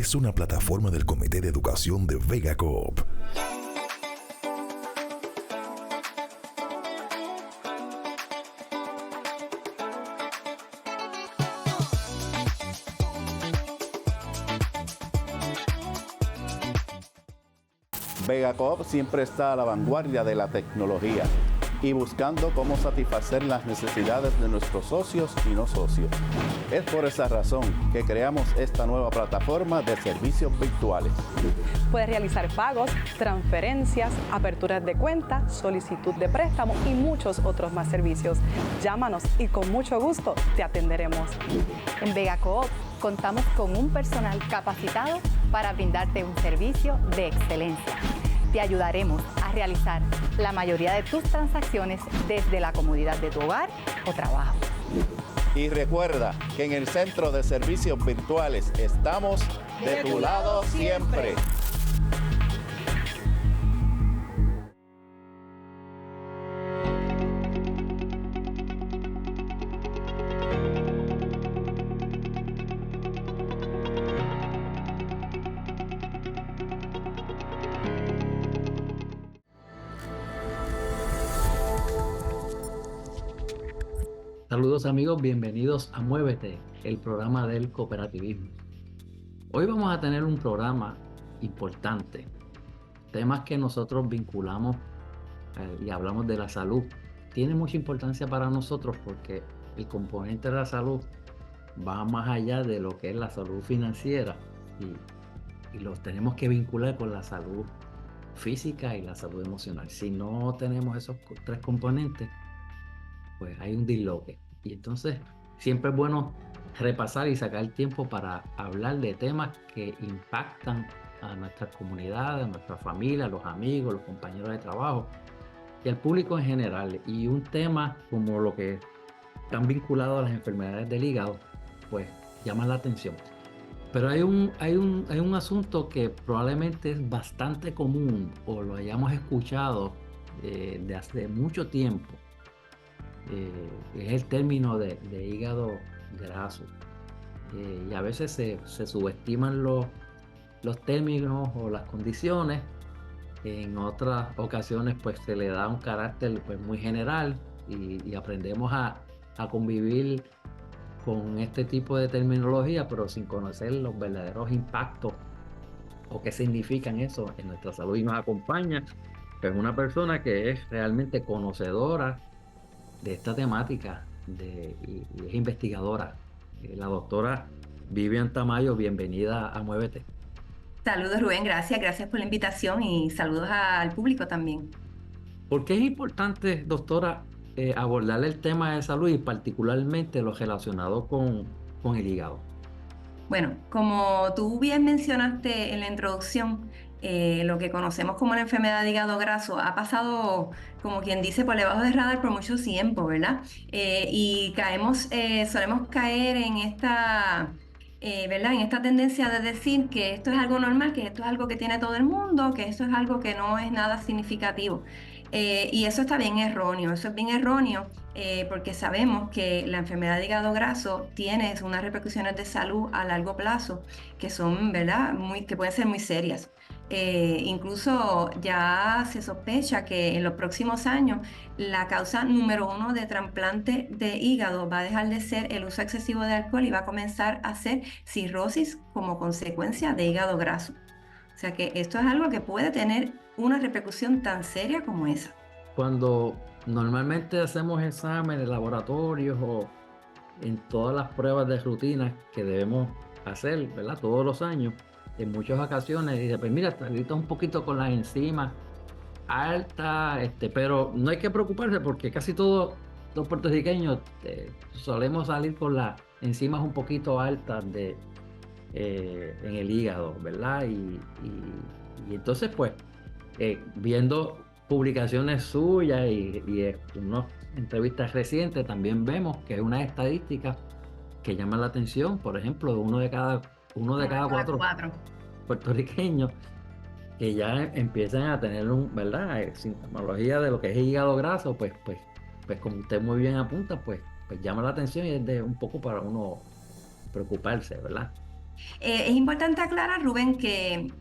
es una plataforma del Comité de Educación de Vega Coop. Vega Coop siempre está a la vanguardia de la tecnología y buscando cómo satisfacer las necesidades de nuestros socios y no socios. Es por esa razón que creamos esta nueva plataforma de servicios virtuales. Puedes realizar pagos, transferencias, aperturas de cuenta, solicitud de préstamo y muchos otros más servicios. Llámanos y con mucho gusto te atenderemos. En Vega Coop contamos con un personal capacitado para brindarte un servicio de excelencia. Te ayudaremos a realizar la mayoría de tus transacciones desde la comodidad de tu hogar o trabajo. Y recuerda que en el Centro de Servicios Virtuales estamos de tu lado siempre. Saludos amigos, bienvenidos a Muévete, el programa del cooperativismo. Hoy vamos a tener un programa importante, temas que nosotros vinculamos y hablamos de la salud. Tiene mucha importancia para nosotros porque el componente de la salud va más allá de lo que es la salud financiera y los tenemos que vincular con la salud física y la salud emocional. Si no tenemos esos tres componentes, pues hay un disloque. Y entonces siempre es bueno repasar y sacar tiempo para hablar de temas que impactan a nuestras comunidades, a nuestra familia, a los amigos, los compañeros de trabajo y al público en general. Y un tema como lo que están vinculados a las enfermedades del hígado, pues llama la atención. Pero hay un asunto que probablemente es bastante común o lo hayamos escuchado de hace mucho tiempo. Es el término de hígado graso. Y a veces se subestiman los términos o las condiciones. En otras ocasiones pues se le da un carácter pues muy general y aprendemos a convivir con este tipo de terminología, pero sin conocer los verdaderos impactos o qué significan eso en nuestra salud. Y nos acompaña pues una persona que es realmente conocedora de esta temática y es investigadora, la doctora Vivian Tamayo. Bienvenida a Muévete. Saludos Rubén, gracias por la invitación y saludos al público también. ¿Por qué es importante, doctora, abordar el tema de salud y particularmente lo relacionado con el hígado? Bueno, como tú bien mencionaste en la introducción, lo que conocemos como la enfermedad de hígado graso ha pasado, como quien dice, por debajo del radar por mucho tiempo, ¿verdad? Y solemos caer en esta, ¿verdad? En esta tendencia de decir que esto es algo normal, que esto es algo que tiene todo el mundo, que esto es algo que no es nada significativo. Y eso está bien erróneo, porque sabemos que la enfermedad de hígado graso tiene unas repercusiones de salud a largo plazo que son, ¿verdad? Que pueden ser muy serias. Incluso ya se sospecha que en los próximos años la causa número 1 de trasplante de hígado va a dejar de ser el uso excesivo de alcohol y va a comenzar a ser cirrosis como consecuencia de hígado graso. O sea que esto es algo que puede tener una repercusión tan seria como esa. Cuando normalmente hacemos exámenes, laboratorios o en todas las pruebas de rutina que debemos hacer, ¿verdad? Todos los años, en muchas ocasiones dice, pues mira, ahorita un poquito con las enzimas altas, pero no hay que preocuparse porque casi todos los puertorriqueños solemos salir con las enzimas un poquito altas en el hígado, ¿verdad? Y entonces pues viendo publicaciones suyas y unas entrevistas recientes también vemos que hay unas estadísticas que llaman la atención. Por ejemplo, uno de cada cuatro puertorriqueños que ya empiezan a tener ¿verdad? Sintomología de lo que es hígado graso, pues como usted muy bien apunta, pues llama la atención y es un poco para uno preocuparse, ¿verdad? Es importante aclarar, Rubén, que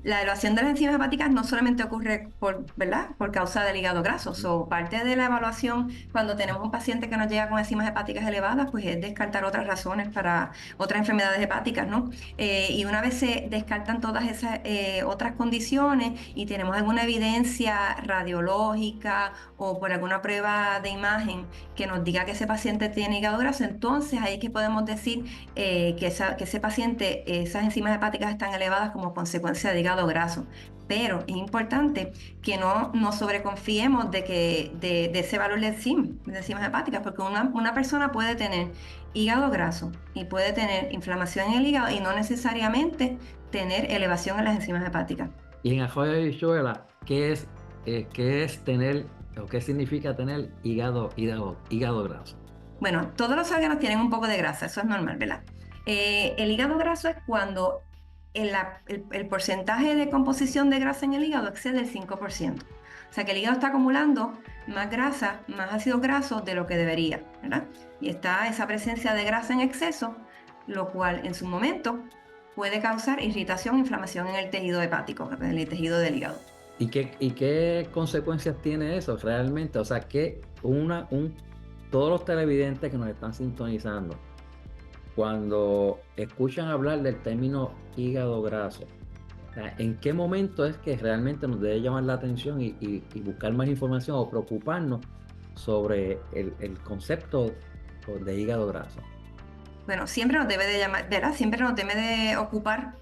la evaluación de las enzimas hepáticas no solamente ocurre ¿verdad? Por causa del hígado graso. Parte de la evaluación cuando tenemos un paciente que nos llega con enzimas hepáticas elevadas, pues es descartar otras razones para otras enfermedades hepáticas, ¿no? Y una vez se descartan todas esas otras condiciones y tenemos alguna evidencia radiológica o por alguna prueba de imagen que nos diga que ese paciente tiene hígado graso, entonces ahí es que podemos decir que ese paciente, esas enzimas hepáticas están elevadas como consecuencia de hígado graso. Pero es importante que no nos sobreconfiemos de ese valor de enzimas hepáticas, porque una persona puede tener hígado graso y puede tener inflamación en el hígado y no necesariamente tener elevación en las enzimas hepáticas. Y en Arroyo de Habichuela, ¿qué es tener o qué significa tener hígado graso? Bueno, todos los órganos tienen un poco de grasa, eso es normal, ¿verdad? El hígado graso es cuando el porcentaje de composición de grasa en el hígado excede el 5%. O sea que el hígado está acumulando más grasa, más ácidos grasos de lo que debería, ¿verdad? Y está esa presencia de grasa en exceso, lo cual en su momento puede causar irritación e inflamación en el tejido hepático, en el tejido del hígado. ¿Y qué consecuencias tiene eso realmente? O sea, que todos los televidentes que nos están sintonizando, cuando escuchan hablar del término hígado graso, ¿en qué momento es que realmente nos debe llamar la atención y buscar más información o preocuparnos sobre el concepto de hígado graso? Bueno, siempre nos debe de llamar, ¿verdad? Siempre nos debe de ocupar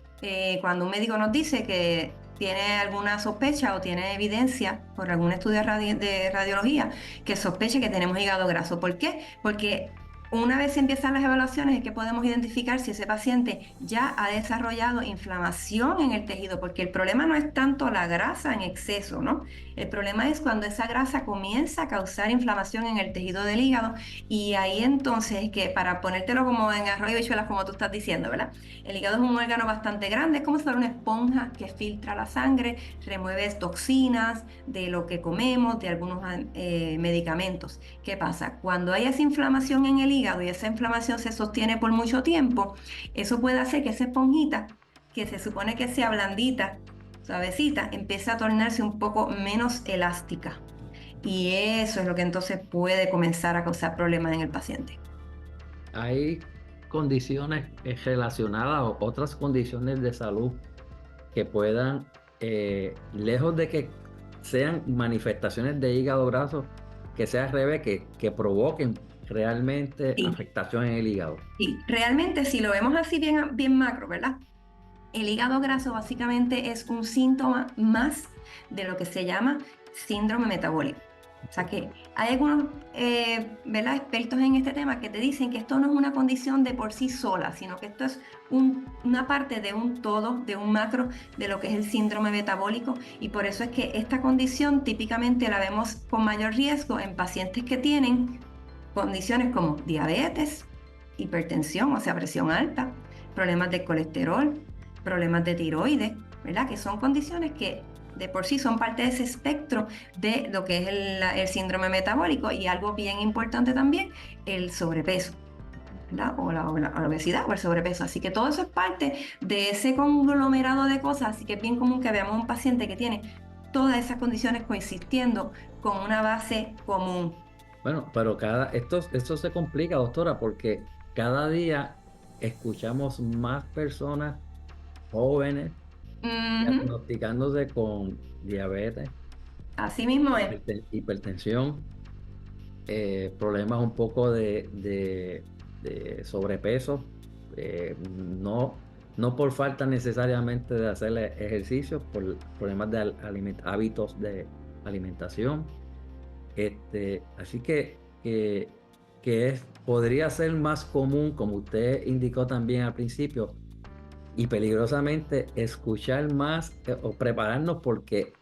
cuando un médico nos dice que tiene alguna sospecha o tiene evidencia por algún estudio de radiología que sospeche que tenemos hígado graso. ¿Por qué? Porque una vez empiezan las evaluaciones es que podemos identificar si ese paciente ya ha desarrollado inflamación en el tejido, porque el problema no es tanto la grasa en exceso, ¿no? El problema es cuando esa grasa comienza a causar inflamación en el tejido del hígado, y ahí entonces es que, para ponértelo como en arroz y habichuelas, como tú estás diciendo, ¿verdad? El hígado es un órgano bastante grande, es como si fuera una esponja que filtra la sangre, remueve toxinas de lo que comemos, de algunos medicamentos. ¿Qué pasa? Cuando hay esa inflamación en el hígado y esa inflamación se sostiene por mucho tiempo, eso puede hacer que esa esponjita, que se supone que sea blandita, suavecita, empiece a tornarse un poco menos elástica. Y eso es lo que entonces puede comenzar a causar problemas en el paciente. Hay condiciones relacionadas o otras condiciones de salud que puedan, lejos de que sean manifestaciones de hígado graso, que sea al revés, que provoquen realmente afectación en el hígado. Sí, realmente si lo vemos así bien macro, ¿verdad? El hígado graso básicamente es un síntoma más de lo que se llama síndrome metabólico. O sea que hay algunos ¿verdad? Expertos en este tema que te dicen que esto no es una condición de por sí sola, sino que esto es una parte de un todo, de un macro de lo que es el síndrome metabólico, y por eso es que esta condición típicamente la vemos con mayor riesgo en pacientes que tienen condiciones como diabetes, hipertensión, o sea, presión alta, problemas de colesterol, problemas de tiroides, ¿verdad? Que son condiciones que de por sí son parte de ese espectro de lo que es el síndrome metabólico. Y algo bien importante también, el sobrepeso, ¿verdad? O la obesidad o el sobrepeso. Así que todo eso es parte de ese conglomerado de cosas. Así que es bien común que veamos un paciente que tiene todas esas condiciones coexistiendo con una base común. Bueno, pero esto se complica, doctora, porque cada día escuchamos más personas jóvenes diagnosticándose con diabetes, así mismo es, hipertensión, problemas un poco de sobrepeso, no por falta necesariamente de hacer ejercicio, por problemas de hábitos de alimentación. Así que podría ser más común, como usted indicó también al principio, y peligrosamente escuchar más o prepararnos, porque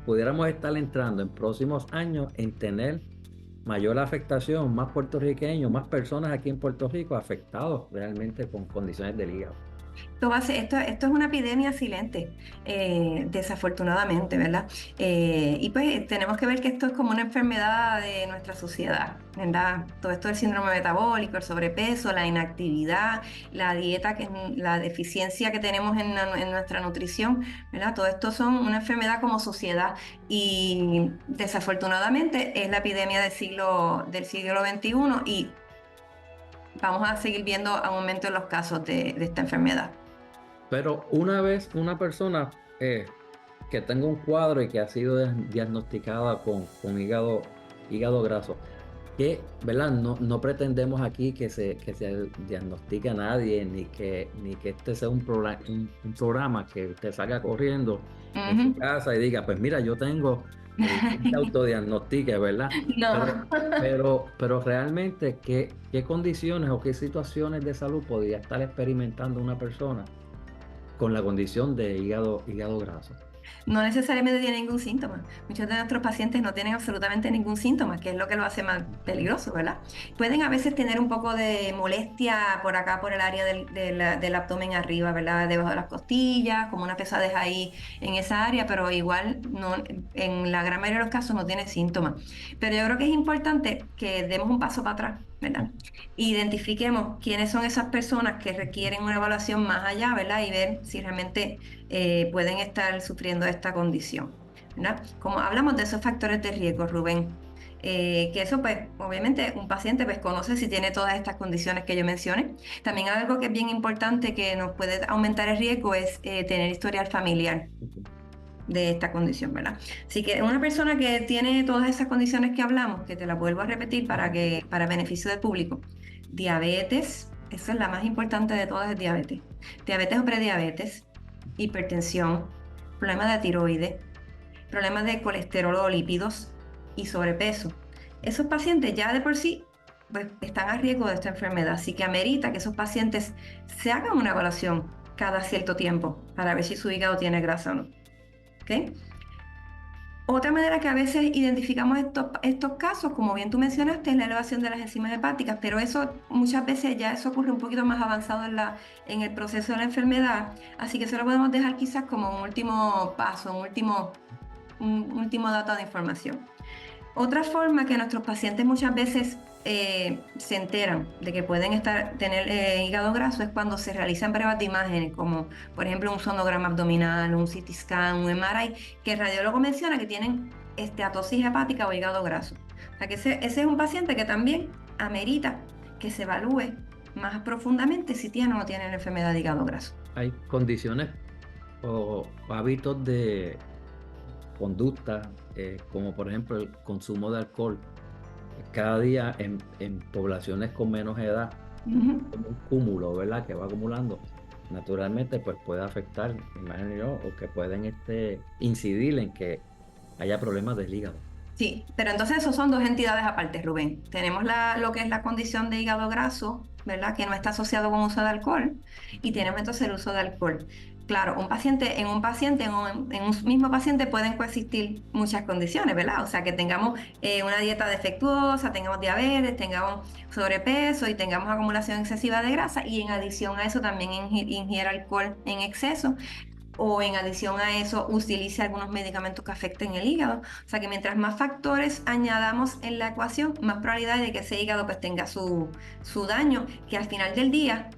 pudiéramos estar entrando en próximos años en tener mayor afectación, más puertorriqueños, más personas aquí en Puerto Rico afectados realmente con condiciones del hígado. esto es una epidemia silente, desafortunadamente, ¿verdad? Y pues tenemos que ver que esto es como una enfermedad de nuestra sociedad, ¿verdad? Todo esto del síndrome metabólico, el sobrepeso, la inactividad, la dieta, la deficiencia que tenemos en nuestra nutrición, ¿verdad? Todo esto son una enfermedad como sociedad y desafortunadamente es la epidemia del siglo XXI y vamos a seguir viendo aumento en los casos de esta enfermedad. Pero una vez una persona que tenga un cuadro y que ha sido diagnosticada con hígado graso, que, ¿verdad? No pretendemos aquí que se diagnostique a nadie, ni que este sea un programa que usted salga corriendo en su casa y diga, pues mira, yo tengo, se autodiagnostique, ¿verdad? No. Pero realmente, ¿qué condiciones o qué situaciones de salud podría estar experimentando una persona con la condición de hígado graso? No necesariamente tiene ningún síntoma. Muchos de nuestros pacientes no tienen absolutamente ningún síntoma, que es lo que lo hace más peligroso, ¿verdad? Pueden a veces tener un poco de molestia por acá, por el área del abdomen arriba, ¿verdad? Debajo de las costillas, como una pesadez ahí en esa área, pero igual no, en la gran mayoría de los casos no tiene síntomas. Pero yo creo que es importante que demos un paso para atrás, ¿verdad? Identifiquemos quiénes son esas personas que requieren una evaluación más allá, ¿verdad? Y ver si realmente pueden estar sufriendo esta condición, ¿verdad? Como hablamos de esos factores de riesgo, Rubén, que eso pues obviamente un paciente pues conoce si tiene todas estas condiciones que yo mencioné. También algo que es bien importante que nos puede aumentar el riesgo es tener historial familiar de esta condición, ¿verdad? Así que una persona que tiene todas esas condiciones que hablamos, que te las vuelvo a repetir para beneficio del público, diabetes, esa es la más importante de todas, es diabetes o prediabetes, hipertensión, problemas de tiroides, problemas de colesterol o lípidos y sobrepeso. Esos pacientes ya de por sí pues, están a riesgo de esta enfermedad, así que amerita que esos pacientes se hagan una evaluación cada cierto tiempo para ver si su hígado tiene grasa o no. ¿Okay? Otra manera que a veces identificamos estos casos, como bien tú mencionaste, es la elevación de las enzimas hepáticas, pero eso muchas veces ya eso ocurre un poquito más avanzado en el proceso de la enfermedad, así que eso lo podemos dejar quizás como un último paso, un último dato de información. Otra forma que nuestros pacientes muchas veces se enteran de que pueden tener hígado graso es cuando se realizan pruebas de imágenes, como por ejemplo un sonograma abdominal, un CT scan, un MRI, que el radiólogo menciona que tienen esteatosis hepática o hígado graso. O sea que ese es un paciente que también amerita que se evalúe más profundamente si tiene o no tiene la enfermedad de hígado graso. Hay condiciones o hábitos de conducta, como por ejemplo el consumo de alcohol, cada día en poblaciones con menos edad, como un cúmulo, ¿verdad? Que va acumulando, naturalmente pues puede afectar, imagino yo, o que pueden incidir en que haya problemas del hígado. Sí, pero entonces esos son dos entidades aparte, Rubén. Tenemos lo que es la condición de hígado graso, ¿verdad? Que no está asociado con uso de alcohol, y tenemos entonces el uso de alcohol. Claro, en un mismo paciente pueden coexistir muchas condiciones, ¿verdad? O sea, que tengamos una dieta defectuosa, tengamos diabetes, tengamos sobrepeso y tengamos acumulación excesiva de grasa, y en adición a eso también ingiera alcohol en exceso, o en adición a eso utilice algunos medicamentos que afecten el hígado. O sea que mientras más factores añadamos en la ecuación, más probabilidad de que ese hígado pues tenga su daño, que al final del día,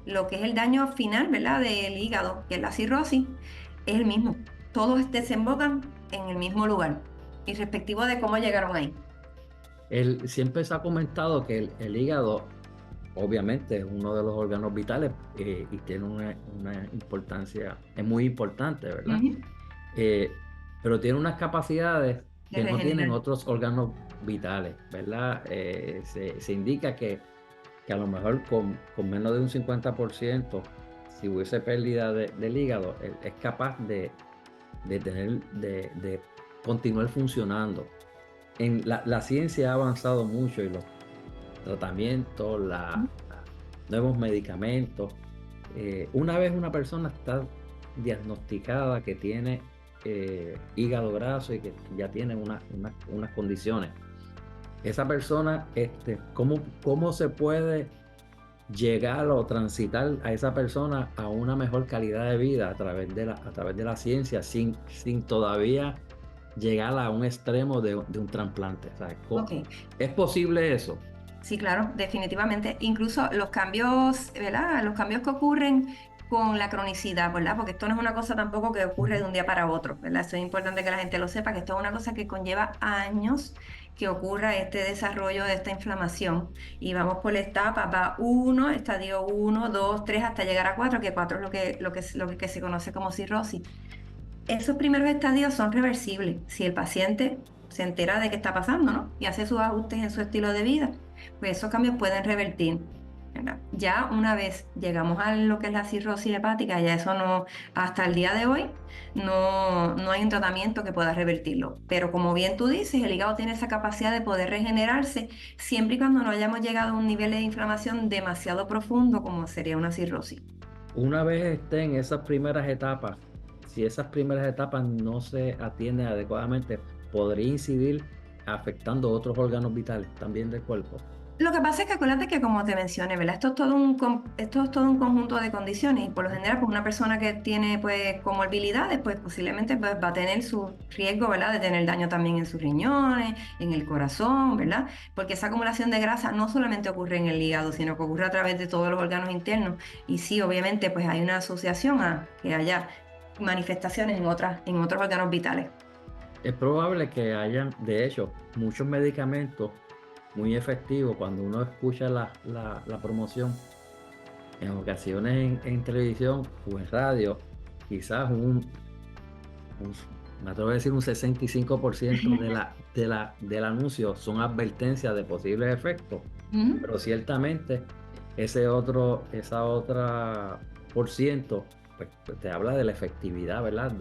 lo que es el daño final, ¿verdad?, del hígado, que es la cirrosis, es el mismo. Todos desembocan en el mismo lugar, irrespectivo de cómo llegaron ahí. Siempre se ha comentado que el hígado, obviamente, es uno de los órganos vitales y tiene una importancia, es muy importante, ¿verdad? Pero tiene unas capacidades que no tienen otros órganos vitales, ¿verdad? Se indica que a lo mejor con menos de un 50%, si hubiese pérdida del hígado, es capaz de continuar funcionando. La ciencia ha avanzado mucho y los tratamientos, nuevos medicamentos. Una vez una persona está diagnosticada que tiene hígado graso y que ya tiene unas condiciones, esa persona, ¿cómo se puede llegar o transitar a esa persona a una mejor calidad de vida a través de la ciencia sin todavía llegar a un extremo de un trasplante. O sea, Ok. ¿es posible eso? Sí, claro, definitivamente. Incluso los cambios, ¿verdad? Los cambios que ocurren con la cronicidad, ¿verdad? Porque esto no es una cosa tampoco que ocurre de un día para otro, ¿verdad? Eso es importante que la gente lo sepa, que esto es una cosa que conlleva años que ocurra este desarrollo de esta inflamación. Y vamos por la etapa, va 1, estadio 1, 2, 3, hasta llegar a 4, que 4 es lo que se conoce como cirrosis. Esos primeros estadios son reversibles si el paciente se entera de qué está pasando, ¿no? Y hace sus ajustes en su estilo de vida, pues esos cambios pueden revertir, ¿verdad? Ya una vez llegamos a lo que es la cirrosis hepática, ya eso no, hasta el día de hoy, no hay un tratamiento que pueda revertirlo. Pero como bien tú dices, el hígado tiene esa capacidad de poder regenerarse siempre y cuando no hayamos llegado a un nivel de inflamación demasiado profundo como sería una cirrosis. Una vez esté en esas primeras etapas, si esas primeras etapas no se atienden adecuadamente, podría incidir afectando otros órganos vitales también del cuerpo. Lo que pasa es que acuérdate que como te mencioné, ¿verdad? Esto es todo un conjunto de condiciones y por lo general pues una persona que tiene pues comorbilidades pues posiblemente pues, va a tener su riesgo, ¿verdad? De tener daño también en sus riñones, en el corazón, ¿verdad? Porque esa acumulación de grasa no solamente ocurre en el hígado, sino que ocurre a través de todos los órganos internos y sí, obviamente pues hay una asociación a que haya manifestaciones en otros órganos vitales. Es probable que hayan, de hecho, muchos medicamentos muy efectivos cuando uno escucha la promoción en ocasiones en televisión o en radio, quizás me atrevo a decir un 65% del anuncio son advertencias de posibles efectos, pero ciertamente esa otra por ciento pues, te habla de la efectividad, ¿verdad?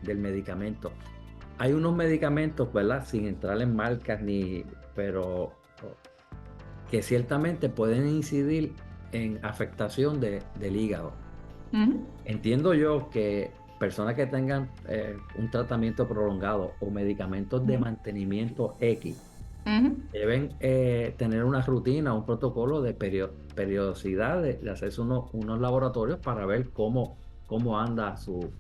Del medicamento. Hay unos medicamentos, ¿verdad? Sin entrar en marcas pero que ciertamente pueden incidir en afectación del hígado. Entiendo yo que personas que tengan un tratamiento prolongado o medicamentos de mantenimiento X deben tener una rutina, un protocolo de periodicidad de hacerse unos laboratorios para ver cómo anda su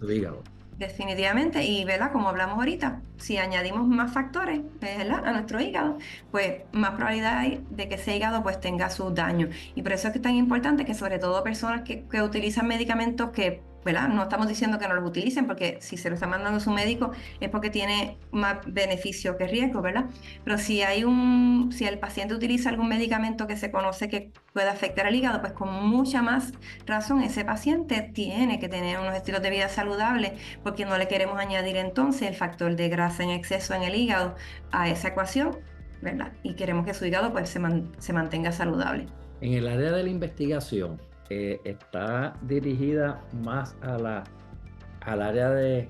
hígado. Definitivamente, y ¿verdad? Como hablamos ahorita, si añadimos más factores, ¿verdad? A nuestro hígado, pues más probabilidad hay de que ese hígado pues tenga su daño. Y por eso es que es tan importante que sobre todo personas que utilizan medicamentos que, ¿verdad? No estamos diciendo que no los utilicen, porque si se lo está mandando su médico es porque tiene más beneficio que riesgo, ¿verdad? Pero si el paciente utiliza algún medicamento que se conoce que puede afectar al hígado, pues con mucha más razón ese paciente tiene que tener unos estilos de vida saludables, porque no le queremos añadir entonces el factor de grasa en exceso en el hígado a esa ecuación, ¿verdad? Y queremos que su hígado pues se mantenga saludable. En el área de la investigación, está dirigida más al área de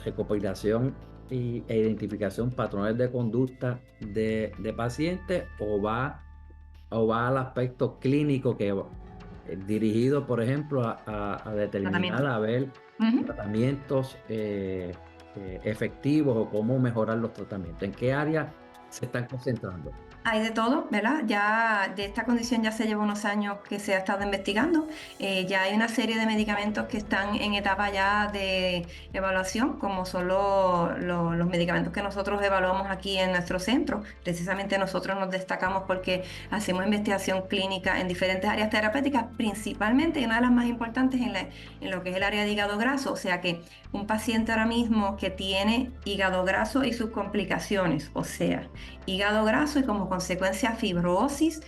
recopilación e identificación patrones de conducta de pacientes o va al aspecto clínico que dirigido, por ejemplo, a determinar, a ver tratamientos efectivos o cómo mejorar los tratamientos. ¿En qué área se están concentrando? Hay de todo, ¿verdad? Ya de esta condición ya se lleva unos años que se ha estado investigando. Ya hay una serie de medicamentos que están en etapa ya de evaluación, como son los medicamentos que nosotros evaluamos aquí en nuestro centro. Precisamente nosotros nos destacamos porque hacemos investigación clínica en diferentes áreas terapéuticas, principalmente y una de las más importantes en lo que es el área de hígado graso. O sea que un paciente ahora mismo que tiene hígado graso y sus complicaciones, o sea, hígado graso y como consecuencia fibrosis,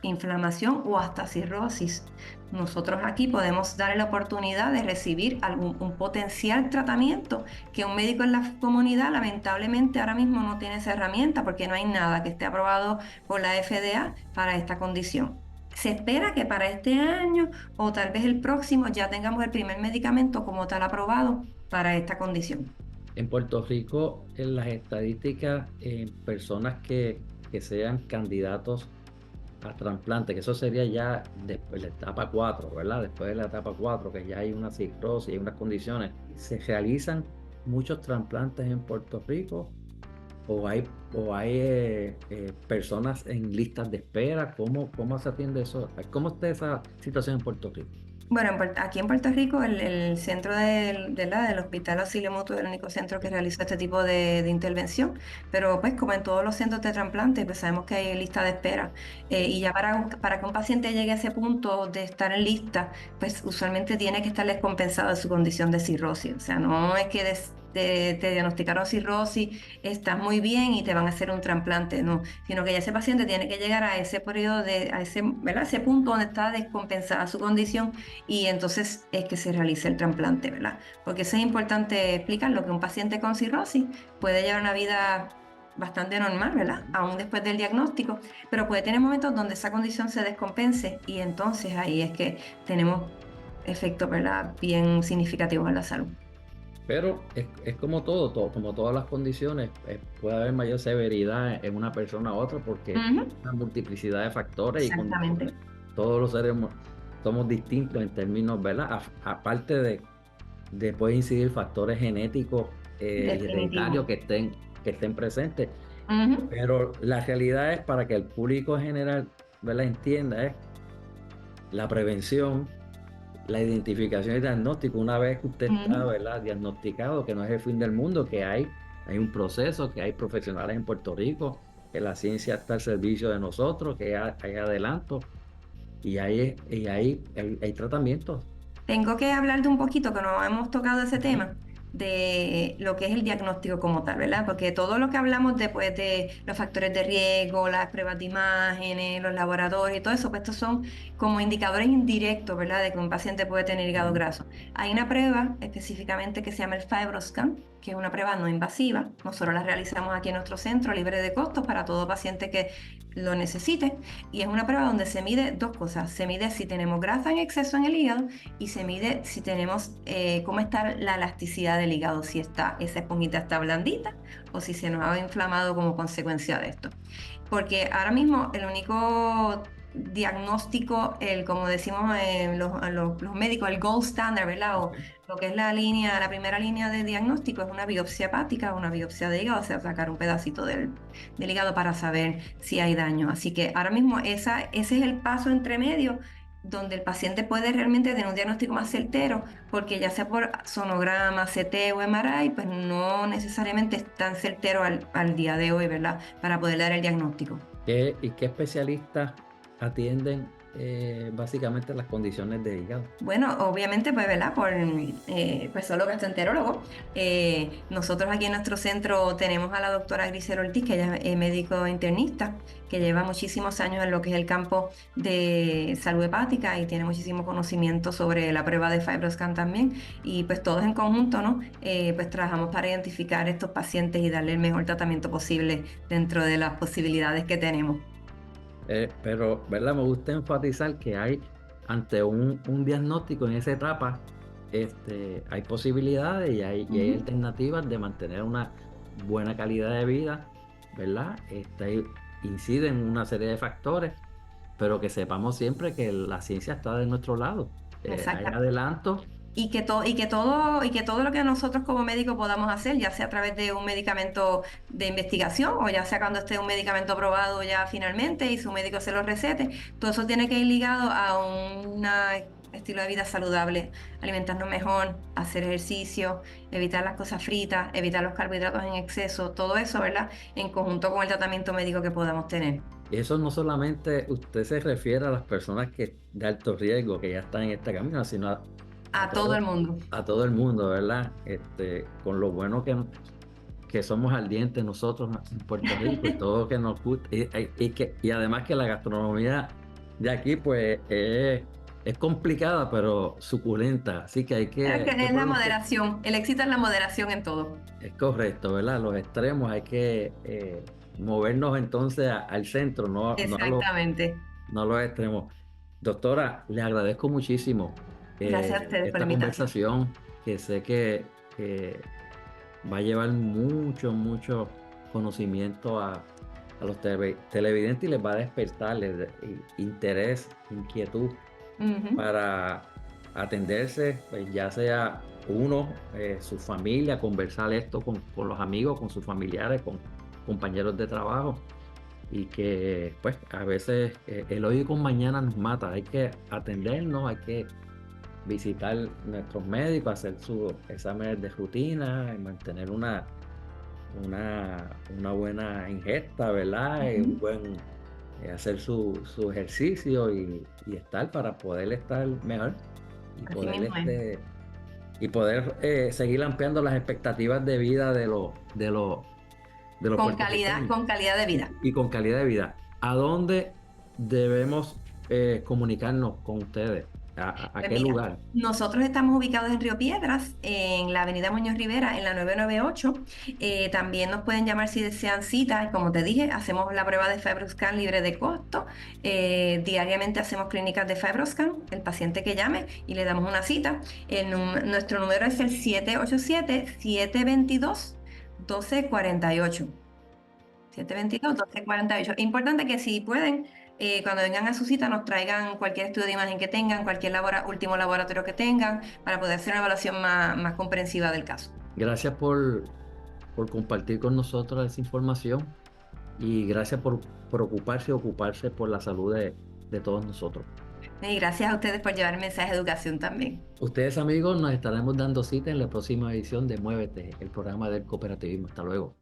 inflamación o hasta cirrosis. Nosotros aquí podemos darle la oportunidad de recibir un potencial tratamiento que un médico en la comunidad lamentablemente ahora mismo no tiene esa herramienta porque no hay nada que esté aprobado por la FDA para esta condición. Se espera que para este año o tal vez el próximo ya tengamos el primer medicamento como tal aprobado para esta condición. En Puerto Rico, en las estadísticas, en personas que sean candidatos a trasplante, que eso sería ya después de la etapa 4, ¿verdad? Después de la etapa 4, que ya hay una cirrosis, hay unas condiciones. ¿Se realizan muchos trasplantes en Puerto Rico o hay personas en listas de espera. ¿Cómo se atiende eso? ¿Cómo está esa situación en Puerto Rico? Bueno, aquí en Puerto Rico, el centro del Hospital Auxilio Mutuo es el único centro que realiza este tipo de intervención, pero pues como en todos los centros de trasplante, pues sabemos que hay lista de espera. Y ya para que un paciente llegue a ese punto de estar en lista, pues usualmente tiene que estar descompensado de su condición de cirrosis. O sea, no es que te diagnosticaron cirrosis, estás muy bien y te van a hacer un trasplante, no, sino que ya ese paciente tiene que llegar a ese periodo ¿verdad? Ese punto donde está descompensada su condición y entonces es que se realiza el trasplante, ¿verdad? Porque eso es importante explicarlo, que un paciente con cirrosis puede llevar una vida bastante normal, ¿verdad? Aún después del diagnóstico, pero puede tener momentos donde esa condición se descompense y entonces ahí es que tenemos efectos, ¿verdad? Bien significativos en la salud. Pero es como como todas las condiciones, puede haber mayor severidad en una persona a otra porque hay una multiplicidad de factores y Exactamente. todos los seres somos distintos en términos, ¿verdad? Aparte de pueden incidir factores genéticos y hereditarios que estén presentes. Pero la realidad es, para que el público en general, ¿verdad?, entienda, es la prevención, la identificación y diagnóstico. Una vez que usted está, ¿verdad?, diagnosticado, que no es el fin del mundo, que hay un proceso, que hay profesionales en Puerto Rico, que la ciencia está al servicio de nosotros, que hay adelanto y hay tratamientos. Tengo que hablarte un poquito, que no hemos tocado ese tema, de lo que es el diagnóstico como tal, ¿verdad? Porque todo lo que hablamos después de los factores de riesgo, las pruebas de imágenes, los laboratorios y todo eso, pues estos son como indicadores indirectos, ¿verdad? De que un paciente puede tener hígado graso. Hay una prueba específicamente que se llama el FibroScan, que es una prueba no invasiva. Nosotros la realizamos aquí en nuestro centro, libre de costos para todo paciente que lo necesite. Y es una prueba donde se mide dos cosas. Se mide si tenemos grasa en exceso en el hígado y se mide si tenemos cómo está la elasticidad del hígado, si esa esponjita está blandita o si se nos ha inflamado como consecuencia de esto. Porque ahora mismo el único diagnóstico, como decimos los médicos, el gold standard, ¿verdad? O lo que es la primera línea de diagnóstico es una biopsia hepática o una biopsia de hígado, o sea, sacar un pedacito del hígado para saber si hay daño. Así que ahora mismo ese es el paso entre medio donde el paciente puede realmente tener un diagnóstico más certero, porque ya sea por sonograma, CT o MRI, pues no necesariamente es tan certero al día de hoy, ¿verdad? Para poder dar el diagnóstico. ¿Y qué especialistas atienden básicamente las condiciones de hígado? Bueno, obviamente, pues, ¿verdad? Pues solo gastroenterólogo. Nosotros aquí en nuestro centro tenemos a la doctora Grisel Ortiz, que ella es médico internista, que lleva muchísimos años en lo que es el campo de salud hepática y tiene muchísimo conocimiento sobre la prueba de FibroScan también. Y pues todos en conjunto, ¿no? Pues trabajamos para identificar estos pacientes y darle el mejor tratamiento posible dentro de las posibilidades que tenemos. Pero, ¿verdad?, me gusta enfatizar que ante un diagnóstico en esa etapa, hay posibilidades y hay alternativas de mantener una buena calidad de vida, ¿verdad? Incide en una serie de factores, pero que sepamos siempre que la ciencia está de nuestro lado. Hay adelantos. Y que todo lo que nosotros como médicos podamos hacer, ya sea a través de un medicamento de investigación o ya sea cuando esté un medicamento aprobado ya finalmente y su médico se lo recete, todo eso tiene que ir ligado a un estilo de vida saludable, alimentarnos mejor, hacer ejercicio, evitar las cosas fritas, evitar los carbohidratos en exceso, todo eso, ¿verdad? En conjunto con el tratamiento médico que podamos tener. Eso no solamente usted se refiere a las personas de alto riesgo que ya están en este camino, sino a todo el mundo. A todo el mundo, ¿verdad? Con lo bueno que somos ardientes nosotros en Puerto Rico y todo que nos gusta. Y además que la gastronomía de aquí, pues, es complicada, pero suculenta. Así que es la moderación. El éxito es la moderación en todo. Es correcto, ¿verdad? Los extremos hay que movernos entonces al centro, no exactamente. No a los extremos. Doctora, le agradezco muchísimo. Gracias a ustedes por esta conversación, que sé que va a llevar mucho conocimiento a los televidentes y les va a despertarles interés, inquietud para atenderse, pues ya sea uno, su familia, conversar esto con los amigos, con sus familiares, compañeros de trabajo y que pues a veces el hoy con mañana nos mata. Hay que atendernos, hay que visitar nuestros médicos, hacer sus exámenes de rutina, y mantener una buena ingesta, ¿verdad? Hacer su ejercicio y estar para poder estar mejor y poder seguir ampliando las expectativas de vida de los con calidad de vida. Y con calidad de vida. ¿A dónde debemos comunicarnos con ustedes? ¿A qué lugar? Nosotros estamos ubicados en Río Piedras, en la avenida Muñoz Rivera, en la 998. También nos pueden llamar si desean cita. Como te dije, hacemos la prueba de FibroScan libre de costo. Diariamente hacemos clínicas de FibroScan. El paciente que llame y le damos una cita. Nuestro número es el 787-722-1248. 722-1248. Importante que si pueden, cuando vengan a su cita nos traigan cualquier estudio de imagen que tengan, cualquier último laboratorio que tengan, para poder hacer una evaluación más comprensiva del caso. Gracias por compartir con nosotros esa información y gracias por preocuparse y ocuparse por la salud de todos nosotros. Y gracias a ustedes por llevar el mensaje de educación también. Ustedes, amigos, nos estaremos dando cita en la próxima edición de Muévete, el programa del cooperativismo. Hasta luego.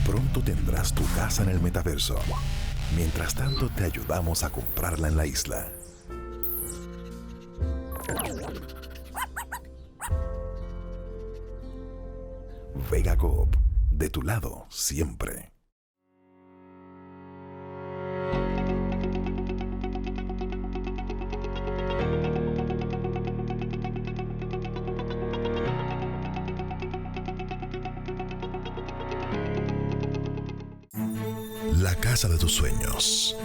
Pronto tendrás tu casa en el metaverso. Mientras tanto, te ayudamos a comprarla en la isla. Vega Coop, de tu lado siempre. La casa de tus sueños.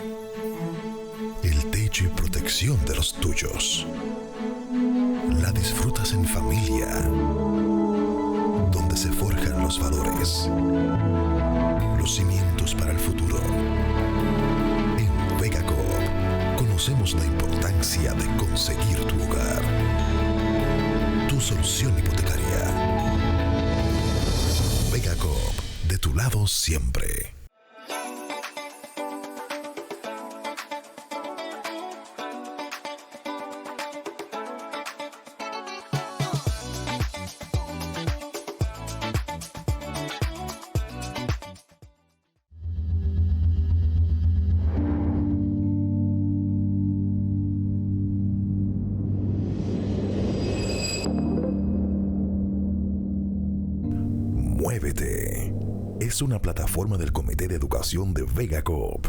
El techo y protección de los tuyos. La disfrutas en familia, donde se forjan los valores, los cimientos para el futuro. En Vega Coop conocemos la importancia de conseguir tu hogar, tu solución hipotecaria. Vega Coop, de tu lado siempre. Muévete. Es una plataforma del Comité de Educación de Vega Coop.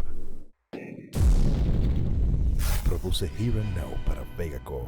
Produce Here and Now para Vega Coop.